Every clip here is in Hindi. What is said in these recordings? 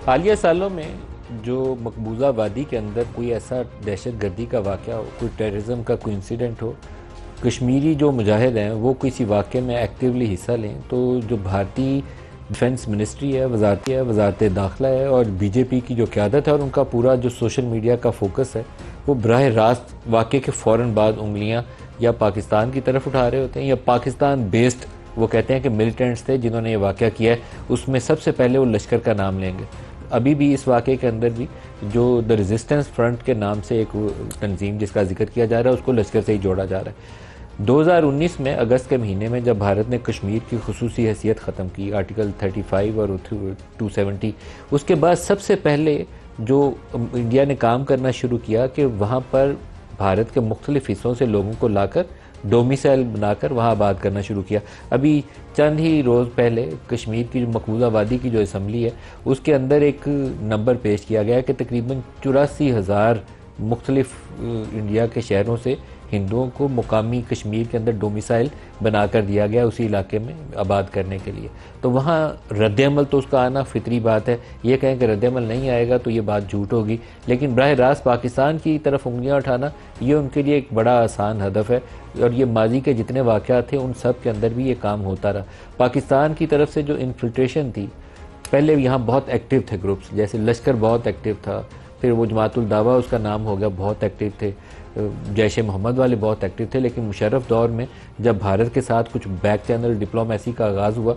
हालिया सालों में जो मकबूजा वादी के अंदर कोई ऐसा दहशत गर्दी का वाक़या हो, कोई टेररिज्म का कोई इंसिडेंट हो, कश्मीरी जो मुजाहिद हैं वो किसी वाक़े में एक्टिवली हिस्सा लें, तो जो भारतीय डिफेंस मिनिस्ट्री है, वजारत दाखिला है और बीजेपी की जो क़यादत है और उनका पूरा जो सोशल मीडिया का फोकस है, वो बराह रास्त वाक़े के फ़ौरन बाद उंगलियाँ या पाकिस्तान की तरफ उठा रहे होते हैं या पाकिस्तान बेस्ड वो कहते हैं कि मिलिटेंट्स थे जिन्होंने ये वाक़या किया है, उसमें सबसे पहले वो लश्कर का नाम लेंगे। अभी भी इस वाक़े के अंदर भी जो द रेजिस्टेंस फ्रंट के नाम से एक तंजीम जिसका जिक्र किया जा रहा है उसको लश्कर से ही जोड़ा जा रहा है। 2019 में अगस्त के महीने में जब भारत ने कश्मीर की खुसूसी हैसियत ख़त्म की, आर्टिकल 35 और 270, उसके बाद सबसे पहले जो इंडिया ने काम करना शुरू किया कि वहाँ पर भारत के मुख्तलिफ हिस्सों से लोगों को लाकर डोमिसाइल बनाकर वहाँ आबाद करना शुरू किया। अभी चंद ही रोज़ पहले कश्मीर की जो मकबूजा वादी की जो असम्बली है उसके अंदर एक नंबर पेश किया गया कि तकरीबन 84,000 मुख्तलिफ इंडिया के शहरों से हिंदुओं को मुकामी कश्मीर के अंदर डोमिसाइल बना कर दिया गया उसी इलाके में आबाद करने के लिए। तो वहाँ रद्दअमल तो उसका आना फितरी बात है, ये कहें कि रद्दअमल नहीं आएगा तो ये बात झूठ होगी, लेकिन बराह रास्त पाकिस्तान की तरफ उंगलियाँ उठाना ये उनके लिए एक बड़ा आसान हदफ है और ये माजी के जितने वाक़यात थे उन सब के अंदर भी ये काम होता रहा। पाकिस्तान की तरफ से जो इन्फिल्ट्रेशन थी, पहले यहाँ बहुत एक्टिव थे ग्रुप्स, जैसे लश्कर बहुत एक्टिव था, फिर वो जमातुल दावा उसका नाम हो गया, बहुत एक्टिव थे, जैश मोहम्मद वाले बहुत एक्टिव थे। लेकिन मुशर्रफ दौर में जब भारत के साथ कुछ बैक चैनल डिप्लोमेसी का आगाज़ हुआ,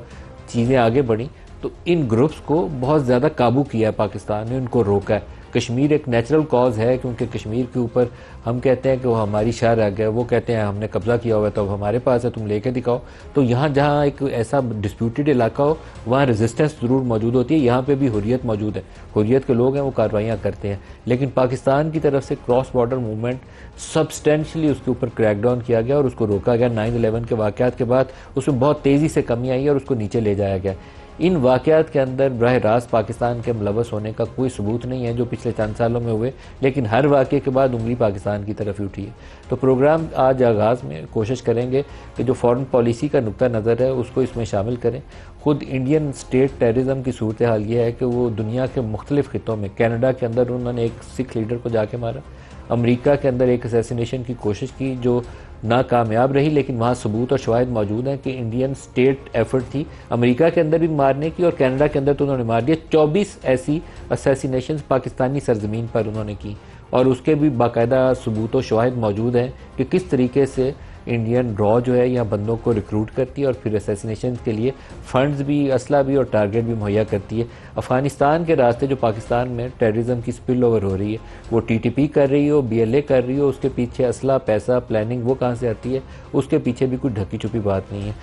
चीज़ें आगे बढ़ी, तो इन ग्रुप्स को बहुत ज़्यादा काबू किया है पाकिस्तान ने, उनको रोका है। कश्मीर एक नेचुरल कॉज है क्योंकि कश्मीर के ऊपर हम कहते हैं कि वो हमारी शाह रह गया, वो कहते हैं हमने कब्ज़ा किया हुआ है तो अब हमारे पास है, तुम लेके दिखाओ। तो यहाँ जहाँ एक ऐसा डिस्प्यूटेड इलाका हो वहाँ रेजिस्टेंस ज़रूर मौजूद होती है, यहाँ पे भी हुर्रियत मौजूद है, हुर्रियत के लोग हैं वो कार्रवाइयाँ करते हैं। लेकिन पाकिस्तान की तरफ से क्रॉस बॉर्डर मूवमेंट सब्सटेंशली उसके ऊपर क्रैकडाउन किया गया और उसको रोका गया। 9/11 के वाक़यात के बाद उसमें बहुत तेज़ी से कमी आई और उसको नीचे ले जाया गया। इन वाक़यात के अंदर बराह रास्त पाकिस्तान के मुलव्वस होने का कोई सबूत नहीं है जो पिछले चंद सालों में हुए, लेकिन हर वाक़े के बाद उंगली पाकिस्तान की तरफ ही उठी है। तो प्रोग्राम आज आगाज़ में कोशिश करेंगे कि जो फॉरेन पॉलिसी का नुक्ता नज़र है उसको इसमें शामिल करें। ख़ुद इंडियन स्टेट टेररिज्म की सूरत हाल ये है कि वो दुनिया के मुख्तलिफ़ खितों में, कनाडा के अंदर उन्होंने एक सिख लीडर को जाके मारा, अमेरिका के अंदर एक असैसिनेशन की कोशिश की जो नाकामयाब रही, लेकिन वहाँ सबूत और शवाहिद मौजूद हैं कि इंडियन स्टेट एफर्ट थी अमेरिका के अंदर भी मारने की और कनाडा के अंदर तो उन्होंने मार दिया। 24 ऐसी असैसिनेशन पाकिस्तानी सरजमीन पर उन्होंने की और उसके भी बाकायदा सबूत और शवाहिद मौजूद हैं कि किस तरीके से इंडियन रॉ जो है यहाँ बंदों को रिक्रूट करती है और फिर असैसिनेशन के लिए फंड्स भी, असला भी और टारगेट भी मुहैया करती है। अफ़गानिस्तान के रास्ते जो पाकिस्तान में टेररिज्म की स्पिल ओवर हो रही है, वो टीटीपी कर रही हो, BLA कर रही हो, उसके पीछे असला, पैसा, प्लानिंग वो कहाँ से आती है, उसके पीछे भी कोई ढकी छुपी बात नहीं है।